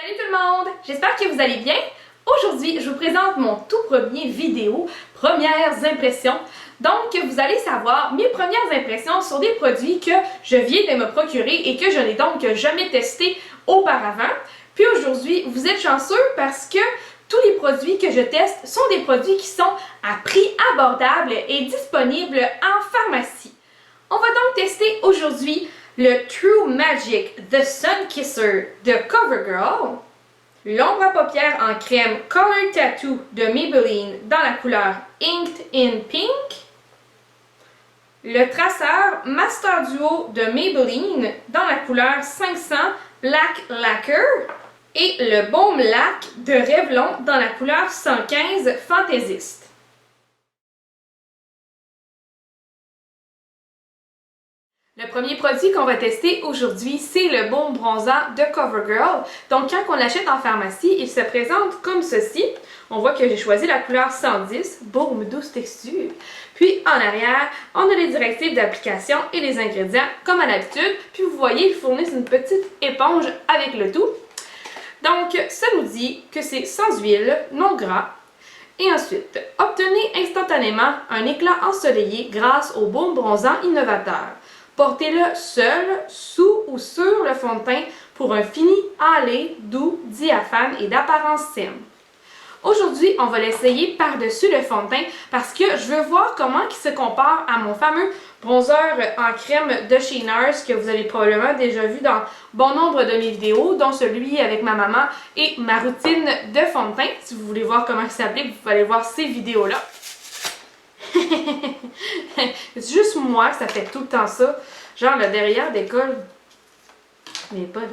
Salut tout le monde! J'espère que vous allez bien. Aujourd'hui, je vous présente mon tout premier vidéo, Premières impressions. Donc, vous allez savoir mes premières impressions sur des produits que je viens de me procurer et que je n'ai donc jamais testé auparavant. Puis aujourd'hui, vous êtes chanceux parce que tous les produits que je teste sont des produits qui sont à prix abordable et disponibles en pharmacie. On va donc tester aujourd'hui le True Magic The Sun Kisser de CoverGirl, l'ombre à paupières en crème Color Tattoo de Maybelline dans la couleur Inked in Pink, le traceur Master Duo de Maybelline dans la couleur 500 Black Lacquer et le Baume Lac de Revlon dans la couleur 115 Fantaisiste. Le premier produit qu'on va tester aujourd'hui, c'est le baume bronzant de CoverGirl. Donc, quand on l'achète en pharmacie, il se présente comme ceci. On voit que j'ai choisi la couleur 110, baume douce texture. Puis, en arrière, on a les directives d'application et les ingrédients, comme à l'habitude. Puis, vous voyez, ils fournissent une petite éponge avec le tout. Donc, ça nous dit que c'est sans huile, non gras. Et ensuite, obtenez instantanément un éclat ensoleillé grâce au baume bronzant innovateur. Portez-le seul, sous ou sur le fond de teint pour un fini hâlé, doux, diaphane et d'apparence saine. Aujourd'hui, on va l'essayer par-dessus le fond de teint parce que je veux voir comment il se compare à mon fameux bronzer en crème de chez NARS que vous avez probablement déjà vu dans bon nombre de mes vidéos, dont celui avec ma maman et ma routine de fond de teint. Si vous voulez voir comment il s'applique, vous allez voir ces vidéos-là. C'est juste moi que ça fait tout le temps ça. Genre le derrière d'école. Mais pas là.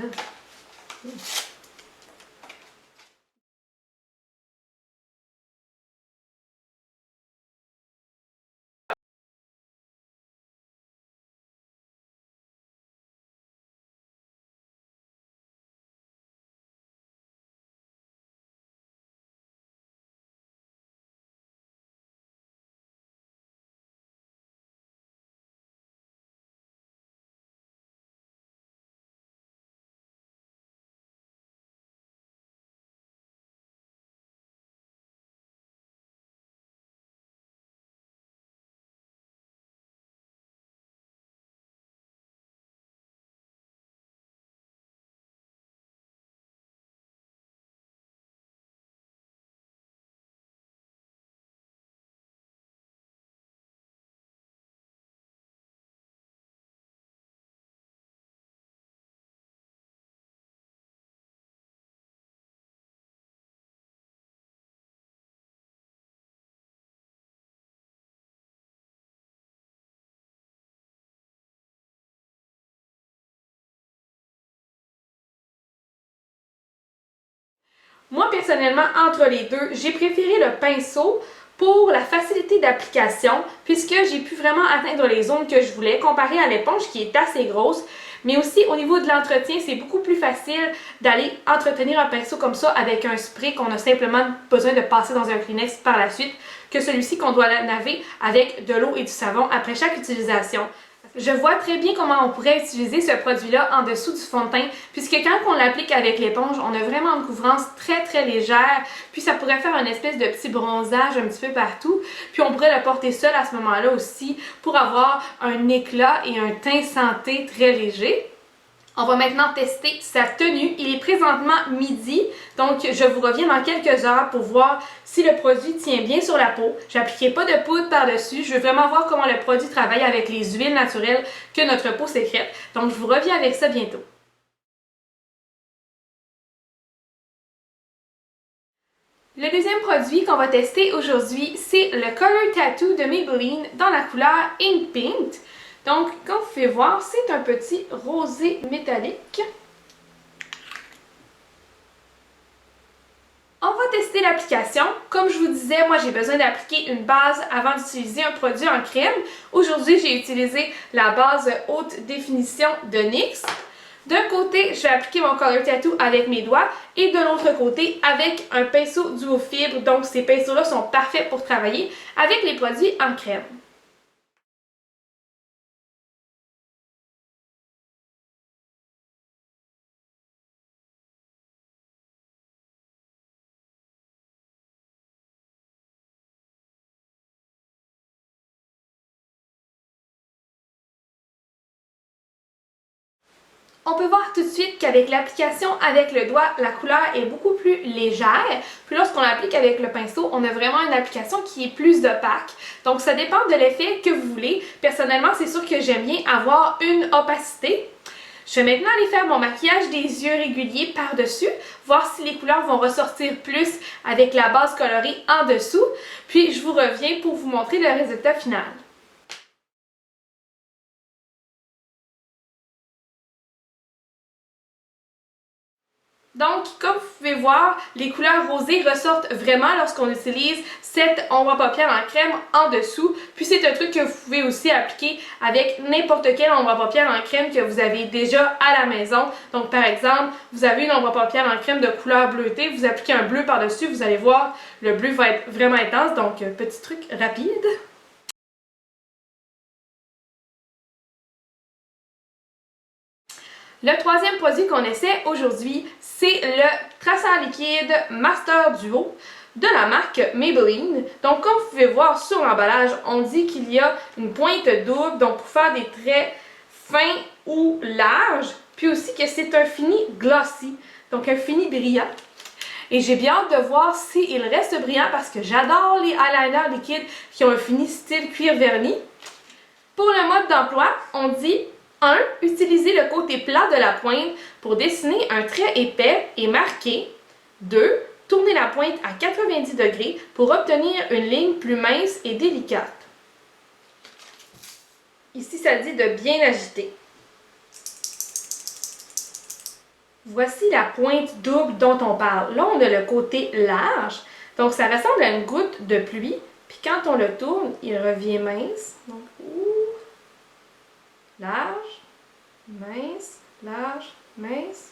Moi, personnellement, entre les deux, j'ai préféré le pinceau pour la facilité d'application, puisque j'ai pu vraiment atteindre les zones que je voulais, comparé à l'éponge qui est assez grosse. Mais aussi, au niveau de l'entretien, c'est beaucoup plus facile d'aller entretenir un pinceau comme ça avec un spray qu'on a simplement besoin de passer dans un Kleenex par la suite, que celui-ci qu'on doit laver avec de l'eau et du savon après chaque utilisation. Je vois très bien comment on pourrait utiliser ce produit-là en dessous du fond de teint, puisque quand on l'applique avec l'éponge, on a vraiment une couvrance très légère, puis ça pourrait faire une espèce de petit bronzage un petit peu partout, puis on pourrait le porter seul à ce moment-là aussi pour avoir un éclat et un teint santé très léger. On va maintenant tester sa tenue. Il est présentement midi, donc je vous reviens dans quelques heures pour voir si le produit tient bien sur la peau. Je n'appliquerai pas de poudre par-dessus. Je veux vraiment voir comment le produit travaille avec les huiles naturelles que notre peau sécrète. Donc je vous reviens avec ça bientôt. Le deuxième produit qu'on va tester aujourd'hui, c'est le Color Tattoo de Maybelline dans la couleur Ink Pink. Donc, comme vous pouvez voir, c'est un petit rosé métallique. On va tester l'application. Comme je vous disais, moi j'ai besoin d'appliquer une base avant d'utiliser un produit en crème. Aujourd'hui, j'ai utilisé la base haute définition de NYX. D'un côté, je vais appliquer mon Color Tattoo avec mes doigts et de l'autre côté avec un pinceau duo fibre. Donc ces pinceaux-là sont parfaits pour travailler avec les produits en crème. On peut voir tout de suite qu'avec l'application avec le doigt, la couleur est beaucoup plus légère. Puis lorsqu'on l'applique avec le pinceau, on a vraiment une application qui est plus opaque. Donc ça dépend de l'effet que vous voulez. Personnellement, c'est sûr que j'aime bien avoir une opacité. Je vais maintenant aller faire mon maquillage des yeux réguliers par-dessus, voir si les couleurs vont ressortir plus avec la base colorée en dessous. Puis je vous reviens pour vous montrer le résultat final. Donc, comme vous pouvez voir, les couleurs rosées ressortent vraiment lorsqu'on utilise cette ombre à paupières en crème en dessous. Puis c'est un truc que vous pouvez aussi appliquer avec n'importe quelle ombre à paupières en crème que vous avez déjà à la maison. Donc par exemple, vous avez une ombre à paupières en crème de couleur bleutée, vous appliquez un bleu par-dessus, vous allez voir, le bleu va être vraiment intense. Donc petit truc rapide. Le troisième produit qu'on essaie aujourd'hui, c'est le traçeur liquide Master Duo de la marque Maybelline. Donc comme vous pouvez voir sur l'emballage, on dit qu'il y a une pointe double, donc pour faire des traits fins ou larges, puis aussi que c'est un fini glossy, donc un fini brillant. Et j'ai bien hâte de voir s'il reste brillant parce que j'adore les eyeliners liquides qui ont un fini style cuir verni. Pour le mode d'emploi, on dit 1. Utilisez le côté plat de la pointe pour dessiner un trait épais et marqué. 2. Tournez la pointe à 90 degrés pour obtenir une ligne plus mince et délicate. Ici, ça dit de bien agiter. Voici la pointe double dont on parle. Là, on a le côté large, donc ça ressemble à une goutte de pluie. Puis quand on le tourne, il revient mince. Donc, large, mince, large, mince.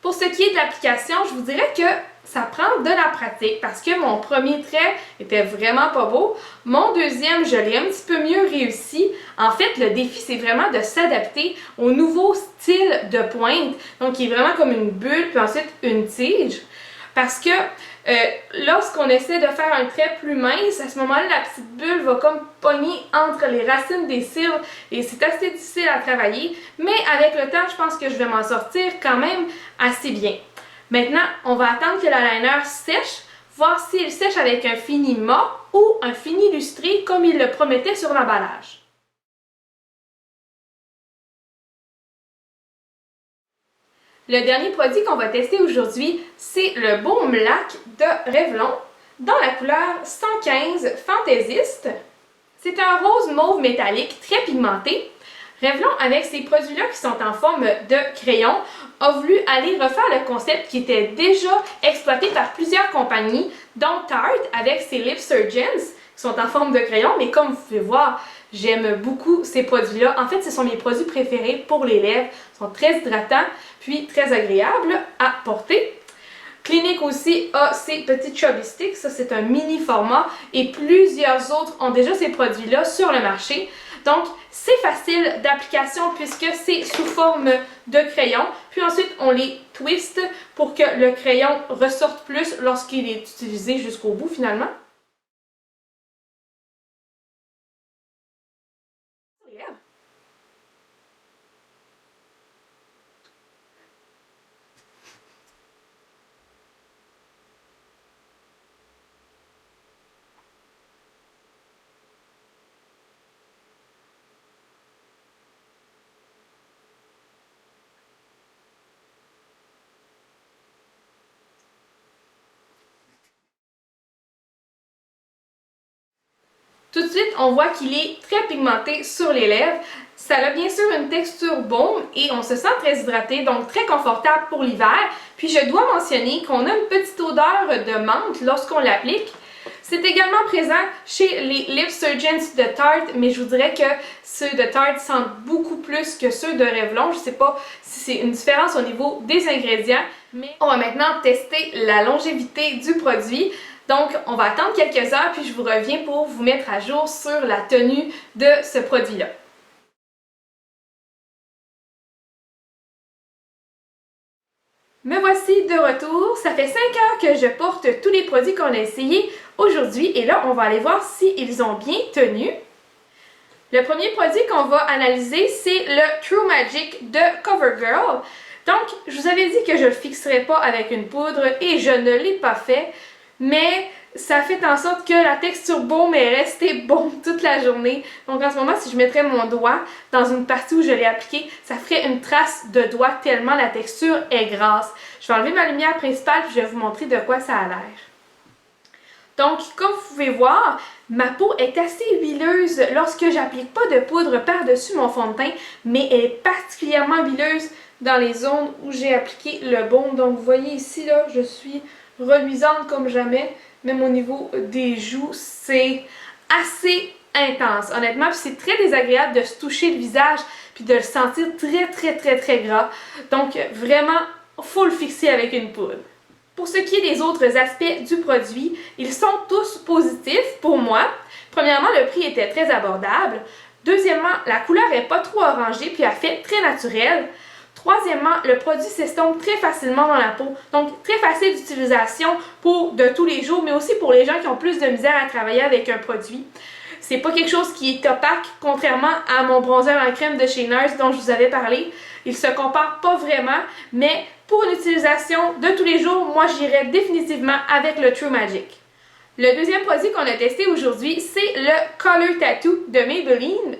Pour ce qui est de l'application, je vous dirais que ça prend de la pratique parce que mon premier trait était vraiment pas beau. Mon deuxième, je l'ai un petit peu mieux réussi. En fait, le défi, c'est vraiment de s'adapter au nouveau style de pointe. Donc, qui est vraiment comme une bulle, puis ensuite une tige. Parce que lorsqu'on essaie de faire un trait plus mince, à ce moment-là, la petite bulle va comme pogner entre les racines des cils et c'est assez difficile à travailler. Mais avec le temps, je pense que je vais m'en sortir quand même assez bien. Maintenant, on va attendre que l'eyeliner sèche, voir s'il sèche avec un fini mat ou un fini lustré comme il le promettait sur l'emballage. Le dernier produit qu'on va tester aujourd'hui, c'est le Baume Lac de Revlon dans la couleur 115 Fantaisiste. C'est un rose mauve métallique très pigmenté. Revlon, avec ces produits-là qui sont en forme de crayon, a voulu aller refaire le concept qui était déjà exploité par plusieurs compagnies, dont Tarte avec ses Lip Surgeons, qui sont en forme de crayon, mais comme vous pouvez voir, j'aime beaucoup ces produits-là. En fait, ce sont mes produits préférés pour les lèvres. Ils sont très hydratants, puis très agréables à porter. Clinique aussi a ses petits Chubby Sticks, ça c'est un mini format et plusieurs autres ont déjà ces produits-là sur le marché. Donc c'est facile d'application puisque c'est sous forme de crayon. Puis ensuite on les twist pour que le crayon ressorte plus lorsqu'il est utilisé jusqu'au bout finalement. Tout de suite, on voit qu'il est très pigmenté sur les lèvres. Ça a bien sûr une texture baume et on se sent très hydraté, donc très confortable pour l'hiver. Puis je dois mentionner qu'on a une petite odeur de menthe lorsqu'on l'applique. C'est également présent chez les Lip Surgeons de Tarte, mais je vous dirais que ceux de Tarte sentent beaucoup plus que ceux de Revlon. Je ne sais pas si c'est une différence au niveau des ingrédients, mais on va maintenant tester la longévité du produit. Donc, on va attendre quelques heures, puis je vous reviens pour vous mettre à jour sur la tenue de ce produit-là. Me voici de retour. Ça fait 5 heures que je porte tous les produits qu'on a essayés aujourd'hui et là, on va aller voir s'ils ont bien tenu. Le premier produit qu'on va analyser, c'est le True Magic de CoverGirl. Donc, je vous avais dit que je ne le fixerais pas avec une poudre et je ne l'ai pas fait, mais ça fait en sorte que la texture baume est restée baume toute la journée. Donc en ce moment, si je mettrais mon doigt dans une partie où je l'ai appliqué, ça ferait une trace de doigt tellement la texture est grasse. Je vais enlever ma lumière principale et je vais vous montrer de quoi ça a l'air. Donc, comme vous pouvez voir, ma peau est assez huileuse lorsque j'applique pas de poudre par-dessus mon fond de teint, mais elle est particulièrement huileuse dans les zones où j'ai appliqué le baume. Donc vous voyez ici, là, je suis reluisante comme jamais. Même au niveau des joues, c'est assez intense, honnêtement. C'est très désagréable de se toucher le visage puis de le sentir très gras. Donc vraiment, faut le fixer avec une poudre. Pour ce qui est des autres aspects du produit, ils sont tous positifs pour moi. Premièrement, le prix était très abordable. Deuxièmement, la couleur n'est pas trop orangée puis elle fait très naturelle. Troisièmement, le produit s'estompe très facilement dans la peau, donc très facile d'utilisation pour de tous les jours, mais aussi pour les gens qui ont plus de misère à travailler avec un produit. C'est pas quelque chose qui est opaque, contrairement à mon bronzer en crème de chez Nars dont je vous avais parlé. Il se compare pas vraiment, mais pour une utilisation de tous les jours, moi j'irais définitivement avec le True Magic. Le deuxième produit qu'on a testé aujourd'hui, c'est le Color Tattoo de Maybelline.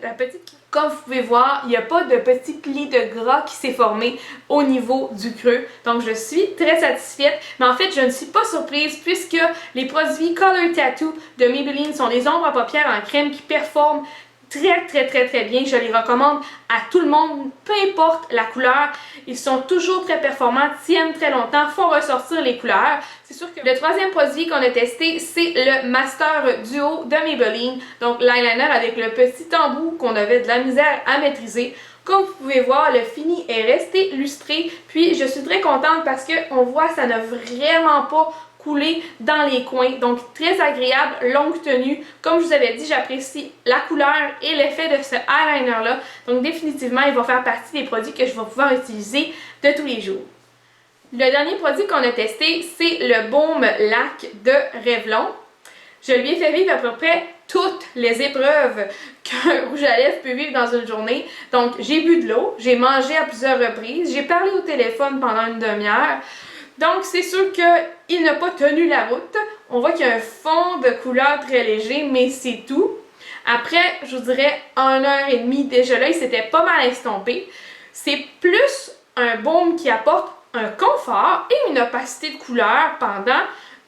Comme vous pouvez voir, il n'y a pas de petit pli de gras qui s'est formé au niveau du creux. Donc je suis très satisfaite. Mais en fait, je ne suis pas surprise puisque les produits Color Tattoo de Maybelline sont des ombres à paupières en crème qui performent très bien. Je les recommande à tout le monde, peu importe la couleur. Ils sont toujours très performants, tiennent très longtemps, font ressortir les couleurs. C'est sûr que le troisième produit qu'on a testé, c'est le Master Duo de Maybelline. Donc l'eyeliner avec le petit embout qu'on avait de la misère à maîtriser. Comme vous pouvez voir, le fini est resté lustré. Puis je suis très contente parce qu'on voit que ça n'a vraiment pas coulé dans les coins. Donc très agréable, longue tenue. Comme je vous avais dit, j'apprécie la couleur et l'effet de ce eyeliner-là. Donc définitivement, il va faire partie des produits que je vais pouvoir utiliser de tous les jours. Le dernier produit qu'on a testé, c'est le baume lac de Revlon. Je lui ai fait vivre à peu près toutes les épreuves qu'un rouge à lèvres peut vivre dans une journée. Donc j'ai bu de l'eau, j'ai mangé à plusieurs reprises, j'ai parlé au téléphone pendant une demi-heure. Donc c'est sûr qu'il n'a pas tenu la route. On voit qu'il y a un fond de couleur très léger, mais c'est tout. Après, je vous dirais 1h30 déjà là, il s'était pas mal estompé. C'est plus un baume qui apporte un confort et une opacité de couleur pendant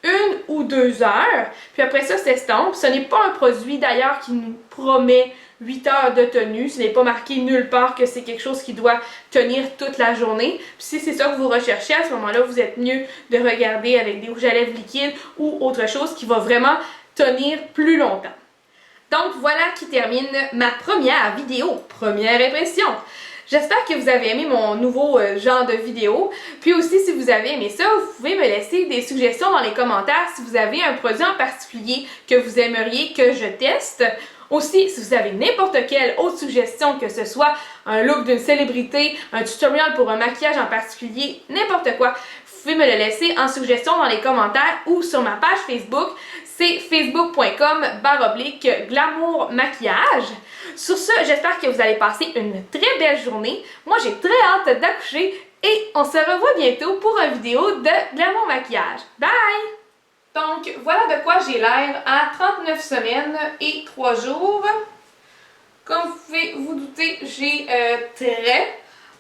1 ou 2 heures. Puis après ça, s'estompe. Ce n'est pas un produit d'ailleurs qui nous promet 8 heures de tenue. Ce n'est pas marqué nulle part que c'est quelque chose qui doit tenir toute la journée. Puis si c'est ça que vous recherchez, à ce moment-là, vous êtes mieux de regarder avec des rouges à lèvres liquides ou autre chose qui va vraiment tenir plus longtemps. Donc voilà qui termine ma première vidéo, première impression. J'espère que vous avez aimé mon nouveau genre de vidéo. Puis aussi, si vous avez aimé ça, vous pouvez me laisser des suggestions dans les commentaires si vous avez un produit en particulier que vous aimeriez que je teste. Aussi, si vous avez n'importe quelle autre suggestion, que ce soit un look d'une célébrité, un tutoriel pour un maquillage en particulier, n'importe quoi, vous pouvez me le laisser en suggestion dans les commentaires ou sur ma page Facebook. C'est facebook.com/glamour maquillage. Sur ce, j'espère que vous allez passer une très belle journée. Moi, j'ai très hâte d'accoucher et on se revoit bientôt pour une vidéo de glamour maquillage. Bye! Donc, voilà de quoi j'ai l'air à 39 semaines et 3 jours. Comme vous pouvez vous douter, j'ai très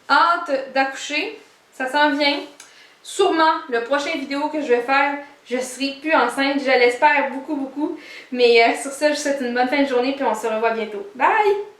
hâte d'accoucher. Ça s'en vient. Sûrement, la prochaine vidéo que je vais faire, je serai plus enceinte, je l'espère beaucoup beaucoup. Mais sur ça, je vous souhaite une bonne fin de journée puis on se revoit bientôt. Bye!